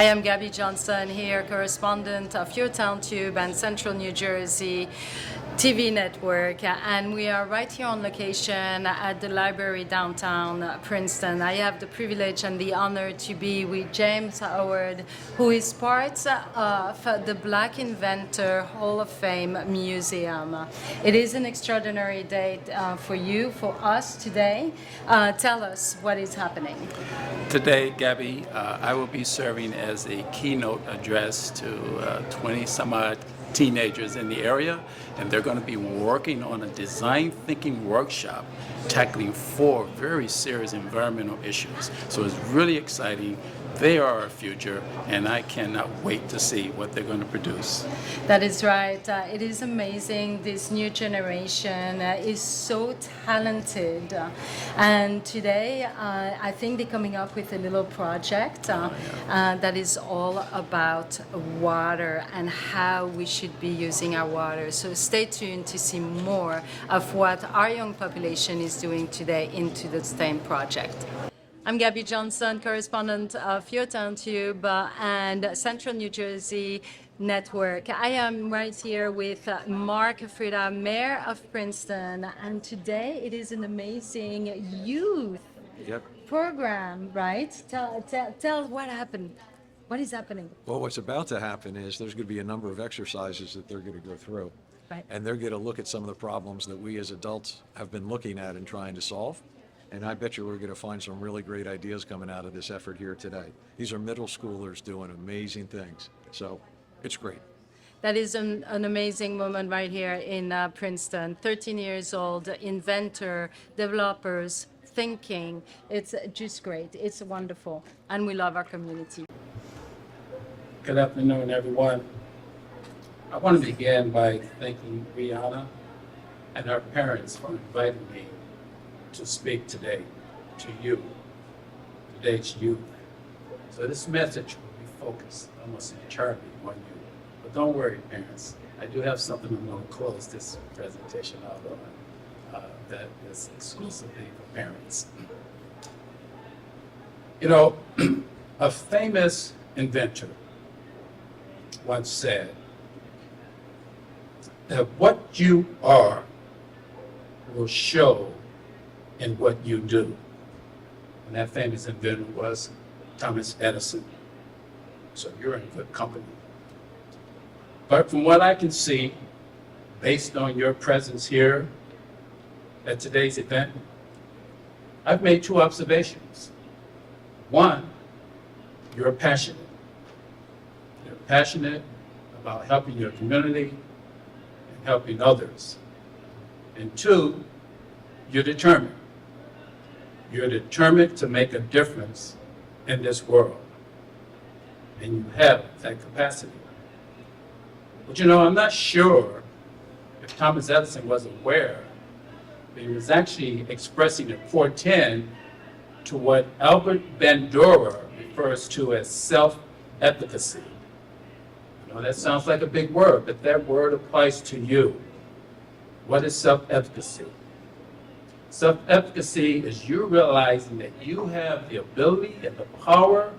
I am Gabby Johnson here, correspondent of Your Town Tube and Central New Jersey TV network, and we are right here on location at the library downtown Princeton. I have the privilege and the honor to be with James Howard, who is part of the Black Inventor Hall of Fame Museum. It is an extraordinary day for you, for us today. Tell us what is happening. Today, Gabby, I will be serving as a keynote address to 20 some odd teenagers in the area, and they're going to be working on a design thinking workshop tackling 4 very serious environmental issues. So it's really exciting. They are our future, and I cannot wait to see what they're going to produce. That is right. It is amazing. This new generation is so talented. And today, I think they're coming up with a little project that is all about water and how we should be using our water. So stay tuned to see more of what our young population is doing today into the STEM project. I'm Gabby Johnson, correspondent of Your Town Tube and Central New Jersey Network. I am right here with Mark Frida, Mayor of Princeton, and today it is an amazing youth program, right? Tell what happened. What is happening? Well, what's about to happen is there's going to be a number of exercises that they're going to go through. Right. And they're going to look at some of the problems that we as adults have been looking at and trying to solve. And I bet you we're going to find some really great ideas coming out of this effort here today. These are middle schoolers doing amazing things. So it's great. That is an amazing moment right here in Princeton. 13 years old, inventor, developers, thinking. It's just great. It's wonderful. And we love our community. Good afternoon, everyone. I want to begin by thanking Rihanna and her parents for inviting me to speak today to you, today's youth. So this message will be focused almost entirely on you. But don't worry, parents. I do have something I'm going to close this presentation out on that is exclusively for parents. You know, a famous inventor once said that what you are will show in what you do. And that famous inventor was Thomas Edison. So you're in good company. But from what I can see, based on your presence here at today's event, I've made 2 observations. One, you're passionate. You're passionate about helping your community and helping others. And 2, you're determined. You're determined to make a difference in this world. And you have that capacity. But you know, I'm not sure if Thomas Edison was aware that he was actually expressing a portent to what Albert Bandura refers to as self-efficacy. You know, that sounds like a big word, but that word applies to you. What is self-efficacy? Self-efficacy is you realizing that you have the ability and the power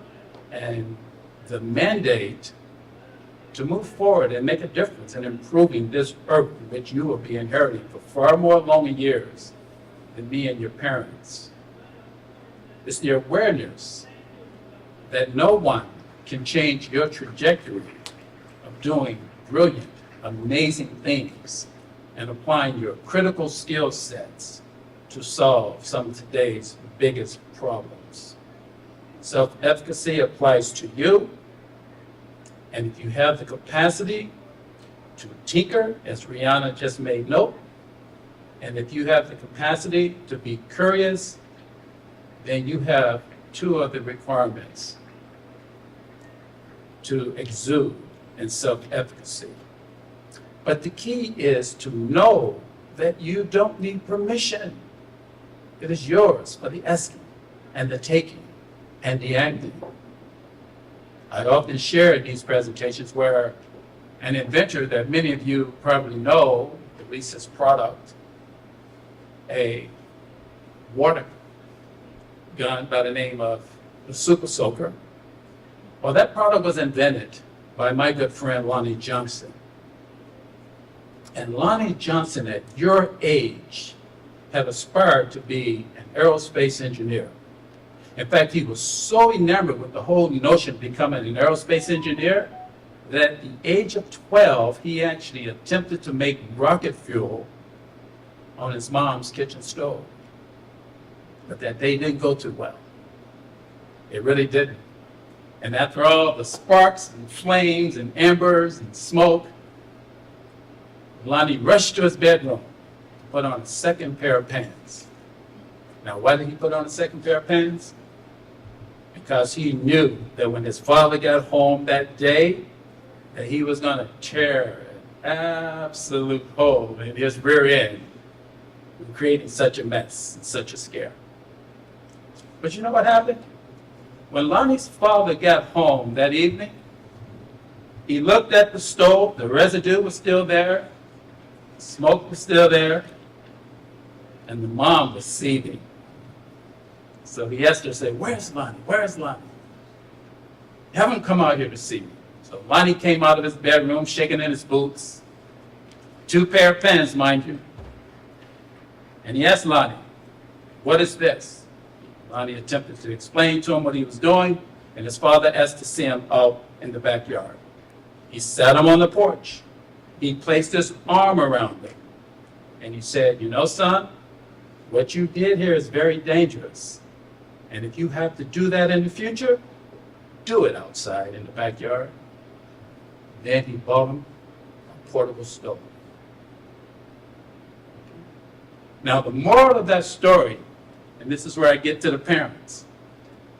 and the mandate to move forward and make a difference in improving this earth that you will be inheriting for far more longer years than me and your parents. It's the awareness that no one can change your trajectory of doing brilliant, amazing things and applying your critical skill sets to solve some of today's biggest problems. Self-efficacy applies to you, and if you have the capacity to tinker, as Rihanna just made note, and if you have the capacity to be curious, then you have 2 of the requirements to exude in self-efficacy. But the key is to know that you don't need permission. It is yours for the asking and the taking and the acting. I often share in these presentations where an inventor that many of you probably know, at least his product, a water gun by the name of the Super Soaker, Well, that product was invented by my good friend Lonnie Johnson. And Lonnie Johnson, at your age, had aspired to be an aerospace engineer. In fact, he was so enamored with the whole notion of becoming an aerospace engineer that at the age of 12, he actually attempted to make rocket fuel on his mom's kitchen stove. But that day didn't go too well. It really didn't. And after all the sparks and flames and embers and smoke, Lonnie rushed to his bedroom, put on a second pair of pants. Now, why did he put on a second pair of pants? Because he knew that when his father got home that day, that he was going to tear an absolute hole in his rear end, creating such a mess and such a scare. But you know what happened? When Lonnie's father got home that evening, he looked at the stove, the residue was still there, the smoke was still there, and the mom was seething. So he asked her to say, "Where's Lonnie? Where's Lonnie? Have him come out here to see me." So Lonnie came out of his bedroom, shaking in his boots, 2 pair of pants, mind you. And he asked Lonnie, "What is this?" Lonnie attempted to explain to him what he was doing, and his father asked to see him out in the backyard. He sat him on the porch. He placed his arm around him, and he said, "You know, son, what you did here is very dangerous. And if you have to do that in the future, do it outside in the backyard." Then he bought him a portable stove. Now, the moral of that story, and this is where I get to the parents,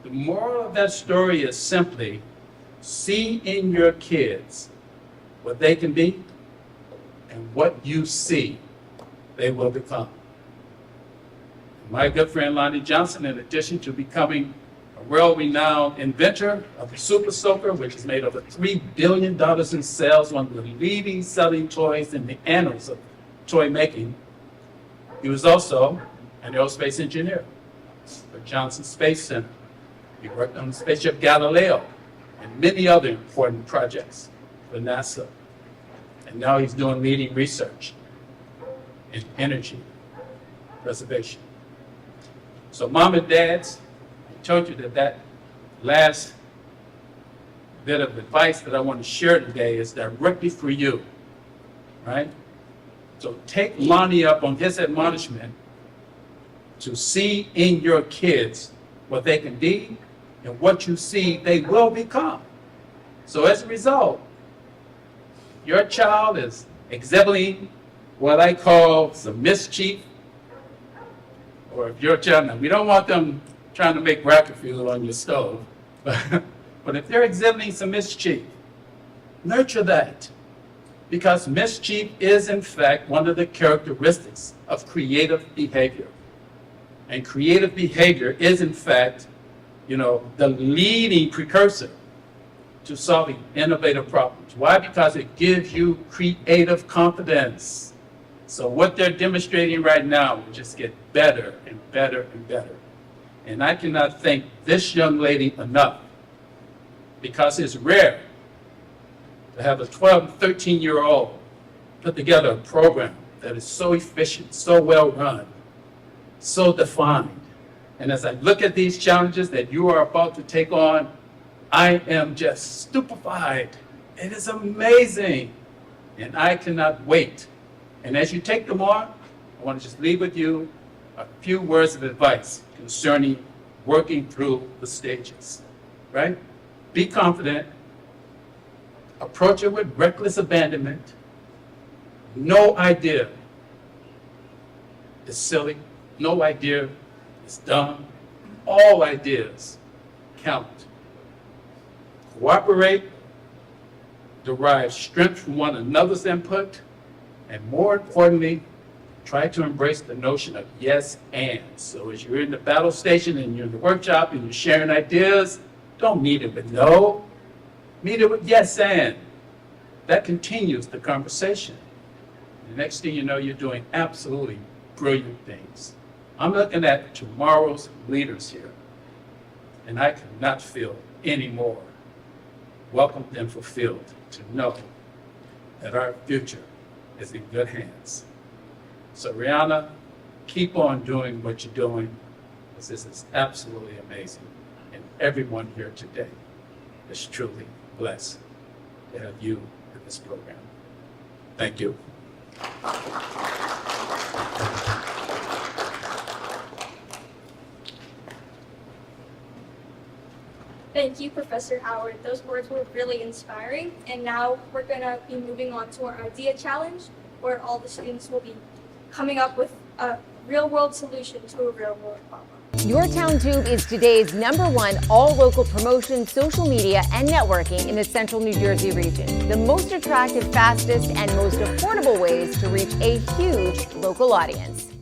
the moral of that story is simply see in your kids what they can be, and what you see, they will become. My good friend Lonnie Johnson, in addition to becoming a world-renowned inventor of the Super Soaker, which has made over $3 billion in sales, one of the leading selling toys in the annals of toy making, he was also an aerospace engineer for Johnson Space Center. He worked on the spaceship Galileo and many other important projects for NASA. And now he's doing leading research in energy preservation. So mom and dads, I told you that last bit of advice that I want to share today is directly for you, right? So take Lonnie up on his admonishment to see in your kids what they can be, and what you see they will become. So as a result, your child is exhibiting what I call some mischief, or if your child, now we don't want them trying to make rocket fuel on your stove, but if they're exhibiting some mischief, nurture that. Because mischief is, in fact, one of the characteristics of creative behavior. And creative behavior is, in fact, the leading precursor to solving innovative problems. Why? Because it gives you creative confidence. So what they're demonstrating right now will just get better and better and better. And I cannot thank this young lady enough, because it's rare to have a 12 and 13-year-old put together a program that is so efficient, so well run, so defined. And as I look at these challenges that you are about to take on, I am just stupefied. It is amazing. And I cannot wait. And as you take them on, I want to just leave with you a few words of advice concerning working through the stages, right? Be confident. Approach it with reckless abandonment. No idea is silly. No idea is dumb. All ideas count. Cooperate. Derive strength from one another's input. And more importantly, try to embrace the notion of yes and. So as you're in the battle station and you're in the workshop and you're sharing ideas, don't meet it with no. Meet it with yes and. That continues the conversation. The next thing you know, you're doing absolutely brilliant things. I'm looking at tomorrow's leaders here, and I cannot feel any more welcomed and fulfilled to know that our future is in good hands. So Rihanna, keep on doing what you're doing, because this is absolutely amazing. And everyone here today is truly blessed to have you in this program. Thank you. Thank you, Professor Howard. Those words were really inspiring. And now we're going to be moving on to our idea challenge, where all the students will be coming up with a real-world solution to a real-world problem. Your Town Tube is today's #1 all-local promotion, social media, and networking in the central New Jersey region. The most attractive, fastest, and most affordable ways to reach a huge local audience.